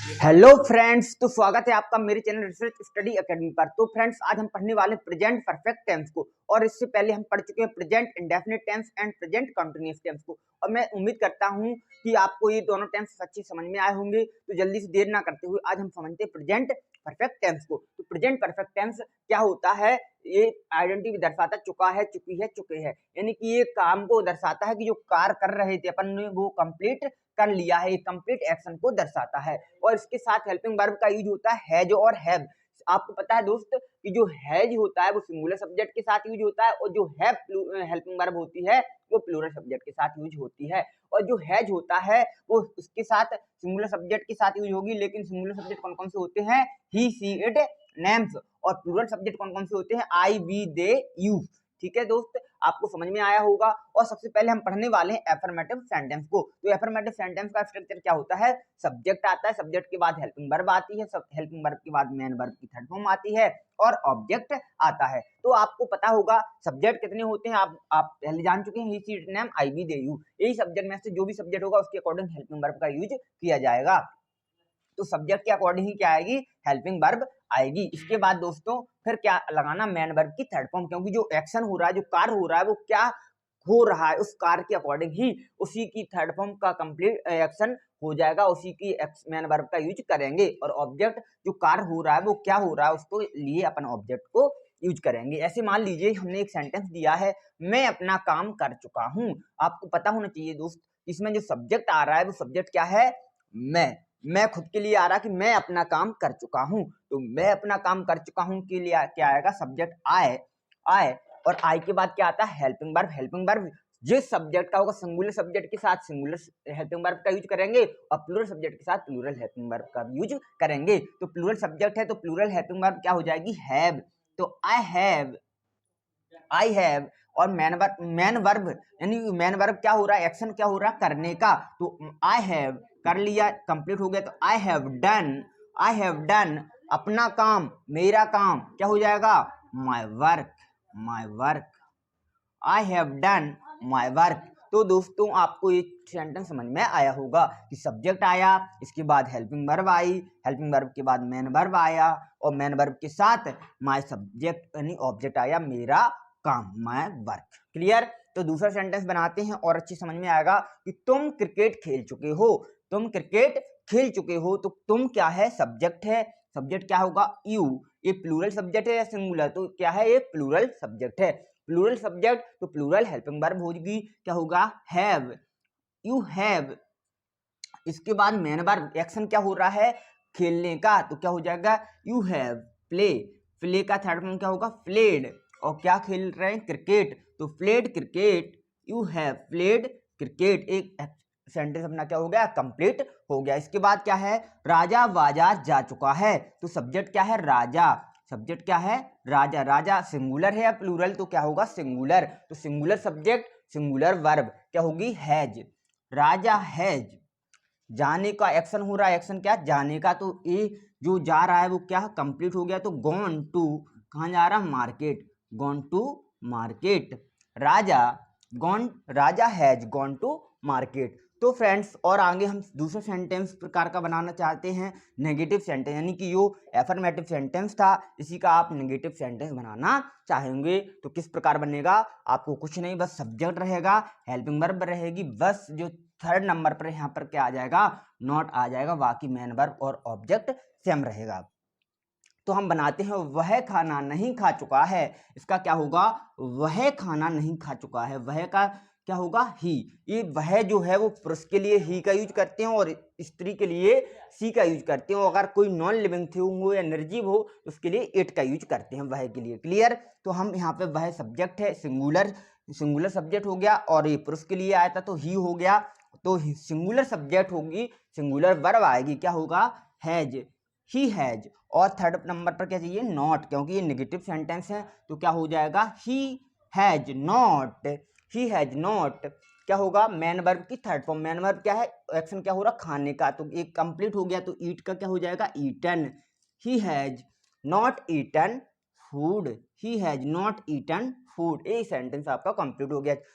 Hello friends, तो स्वागत है आपका मेरे चैनल रिसर्च स्टडी एकेडमी पर। तो फ्रेंड्स, आज हम पढ़ने वाले प्रेजेंट परफेक्ट टेंस को, और इससे पहले हम पढ़ चुके हैं present indefinite tense and present continuous tense को। और मैं उम्मीद करता हूं कि आपको ये दोनों टेंस अच्छे समझ में आए होंगे। तो जल्दी से देर ना करते हुए आज हम समझते हैं प्रेजेंट परफेक्ट टेंस को। तो प्रेजेंट परफेक्ट टेंस क्या होता है? ये आइडेंटिटी दर्शाता चुका है, चुकी है, चुके हैं, यानी कि ये काम को दर्शाता है कि जो कार्य कर रहे थे अपन ने वो कंप्लीट कर लिया है, कंप्लीट एक्शन को दर्शाता है। और इसके साथ हेल्पिंग वर्ब का यूज होता है हैज और हैव। आपको पता है दोस्त कि जो हैज होता है वो सिंगुलर सब्जेक्ट के साथ यूज होता है, और जो हैव हेल्पिंग वर्ब होती है वो प्लूरल सब्जेक्ट के साथ यूज होती है। और जो हैज होता है वो उसके साथ सिंगुलर सब्जेक्ट के साथ यूज होगी, लेकिन सिंगुलर सब्जेक्ट कौन कौन से होते हैं? He, she, it, names. और प्लूरल सब्जेक्ट कौन कौन से होते हैं? आई, वी, दे, यू। ठीक है दोस्त, आपको समझ में आया होगा। और सबसे पहले हम पढ़ने वाले हैं एफर्मेटिव सेंटेंस को। तो एफर्मेटिव सेंटेंस का स्ट्रक्चर क्या होता है? सब्जेक्ट आता है, सब्जेक्ट के बाद हेल्पिंग वर्ब आती है, हेल्पिंग वर्ब के बाद मेन वर्ब की थर्ड फॉर्म आती है, और ऑब्जेक्ट आता है। तो आपको पता होगा सब्जेक्ट कितने होते हैं, आप पहले जान चुके हैं। He, she, it, name, I, we, they, you. यही सब्जेक्ट में से जो भी सब्जेक्ट होगा उसके अकॉर्डिंग हेल्पिंग वर्ब का यूज किया जाएगा। तो सब्जेक्ट के अकॉर्डिंग ही क्या आएगी? हेल्पिंग वर्ब आएगी। इसके बाद दोस्तों फिर क्या लगाना? मेन वर्ब की थर्ड फॉर्म, क्योंकि जो एक्शन हो रहा है, जो कार्य हो रहा है, वो क्या हो रहा है, उस कार्य के अकॉर्डिंग ही उसी की थर्ड फॉर्म का कंप्लीट एक्शन हो जाएगा, उसी की मेन वर्ब का यूज करेंगे। और ऑब्जेक्ट जो कार्य हो रहा है वो क्या हो रहा है, उसको लिए अपन ऑब्जेक्ट को यूज करेंगे। ऐसे मान लीजिए हमने एक सेंटेंस दिया है, मैं अपना काम कर चुका हूं। आपको पता होना चाहिए दोस्त, इसमें जो सब्जेक्ट आ रहा है वो सब्जेक्ट क्या है? मैं खुद के लिए आ रहा कि मैं अपना काम कर चुका हूं। तो मैं अपना काम कर चुका हूं के लिए क्या आएगा? सब्जेक्ट आए। और आई के बाद क्या आता है? Helping verb. हेल्पिंग वर्ब जिस सब्जेक्ट का होगा सिंगुलर सब्जेक्ट के साथ सिंगुलर हेल्पिंग वर्ब का यूज करेंगे, और प्लूरल सब्जेक्ट के साथ प्लूरल हेल्पिंग वर्ब का यूज करेंगे। तो प्लूरल सब्जेक्ट है तो प्लूरल हेल्पिंग वर्ब क्या हो जाएगी? हैव। तो आई हैव। और मैन वर्ब, यानी मैन वर्ब क्या हो रहा है? एक्शन क्या हो रहा है? करने का। तो आई हैव कर लिया, कंप्लीट हो गया। तो आई हैव डन अपना काम, मेरा काम क्या हो जाएगा? My work. I have done my work. तो दोस्तों आपको ये सेंटेंस समझ में आया होगा कि सब्जेक्ट आया, इसके बाद helping verb I, helping verb के बाद मेन वर्ब आया, और मेन वर्ब के साथ माई सब्जेक्ट यानी ऑब्जेक्ट आया, मेरा काम, माई वर्क। क्लियर? तो दूसरा सेंटेंस बनाते हैं और अच्छी समझ में आएगा कि तुम क्रिकेट खेल चुके हो। तुम क्रिकेट खेल चुके हो, तो तुम क्या है? सब्जेक्ट है। सब्जेक्ट क्या होगा? यू। ये प्लूरल सब्जेक्ट है या सिंगुलर? तो क्या है? ये प्लूरल सब्जेक्ट है। प्लूरल सब्जेक्ट तो प्लूरल हेल्पिंग वर्ब होगी, क्या होगा? Have, you have. इसके बाद मेन वर्ब, एक्शन क्या हो रहा है? खेलने का, तो क्या हो जाएगा? You have play. प्ले का थर्ड फॉर्म क्या होगा? प्लेड। और क्या खेल रहे हैं? क्रिकेट। तो played cricket, you have played cricket. एक सेंटेंस अपना क्या हो गया? कंप्लीट हो गया। इसके बाद क्या है? राजा बाजार जा चुका है। तो सब्जेक्ट क्या है? राजा। सब्जेक्ट क्या है? राजा। राजा सिंगुलर है या प्लूरल? तो क्या होगा? सिंगुलर। तो सिंगुलर सब्जेक्ट सिंगुलर वर्ब क्या होगी? हैज। Raja has. जाने का एक्शन हो रहा है, एक्शन क्या? जाने का। तो ये जो जा रहा है वो क्या? कंप्लीट हो गया। तो गॉन टू, कहां जा रहा? Market. Gone to market. Raja has gone to market. तो फ्रेंड्स, और आगे हम दूसरा सेंटेंस प्रकार का बनाना चाहते हैं, नेगेटिव सेंटेंस, यानी कि जो एफर्मेटिव सेंटेंस था इसी का आप नेगेटिव सेंटेंस बनाना चाहेंगे। तो किस प्रकार बनेगा? आपको कुछ नहीं, बस सब्जेक्ट रहेगा, हेल्पिंग वर्ब रहेगी, बस जो थर्ड नंबर पर यहाँ पर क्या आ जाएगा? नॉट आ जाएगा, बाकी मेन वर्ब और ऑब्जेक्ट सेम रहेगा। तो हम बनाते हैं, वह खाना नहीं खा चुका है। इसका क्या होगा? वह खाना नहीं खा चुका है। वह का क्या होगा? ही। ये वह जो है वो पुरुष के लिए ही का यूज करते हैं, और स्त्री के लिए सी का यूज करते हैं। अगर कोई नॉन लिविंग थिंग हो या निर्जीव हो तो उसके लिए इट का यूज करते हैं वह के लिए। क्लियर? तो हम यहाँ पे वह सब्जेक्ट है, सिंगुलर सब्जेक्ट हो गया, और ये पुरुष के लिए आया था तो ही हो गया। तो सिंगुलर सब्जेक्ट होगी, सिंगुलर वर्ब आएगी, क्या होगा? Has, he has. और थर्ड नंबर पर क्या चाहिए? नॉट, क्योंकि ये नेगेटिव सेंटेंस है। तो क्या हो जाएगा? ही has not. He has not क्या होगा? मेन वर्ब की थर्ड फॉर्म। मेन वर्ब क्या है? एक्शन क्या हो रहा? खाने का। तो एक कंप्लीट हो गया, तो ईट का क्या हो जाएगा? Eaten. He has not eaten food. He has not eaten food. ये सेंटेंस आपका कंप्लीट हो गया।